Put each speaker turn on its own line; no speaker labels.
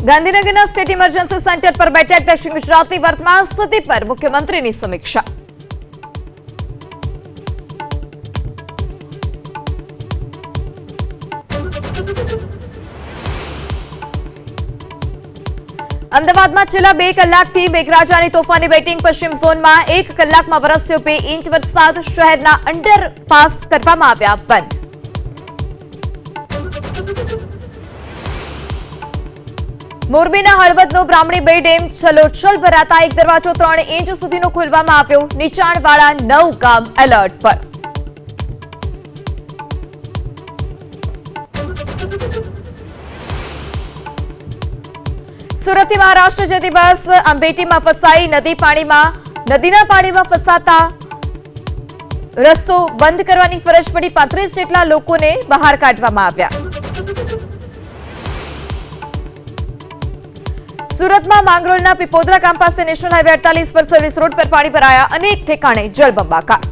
ગાંધીનગરના state emergency centre પર બેઠક દક્ષિણ ગુજરાતની વર્તમાન સ્થિતિ પર મુખ્યમંત્રીની સમીક્ષા. અમદાવાદમાં છેલ્લા 2 કલાકથી મેઘરાજાની તોફાની બેટિંગ. પશ્ચિમ ઝોનમાં 1 કલાકમાં વરસ્યો 2 ઇંચ વરસાદ. શહેરના અંડરપાસ કરવામાં આવ્યા બંધ. મોરબીના હળવદનો બ્રાહ્મણી 2 ડેમ છલોછલ ભરાતા એક દરવાજો 3 ઇંચ સુધીનો ખોલવામાં આવ્યો. નીચાણવાળા 9 ગામ એલર્ટ પર. સુરતથી મહારાષ્ટ્ર જતી બસ અંબેટીમાં ફસાઈ. નદીના પાણીમાં ફસાતા રસ્તો બંધ કરવાની ફરજ પડી. 35 જેટલા લોકોને બહાર કાઢવામાં આવ્યા. સુરતમાં માંગરોળના પીપોદરા ગામ પાસે નેશનલ હાઈવે 48 પર સર્વિસ રોડ પર પાણી ભરાયા. અનેક ઠેકાણે જળબંબાકાર.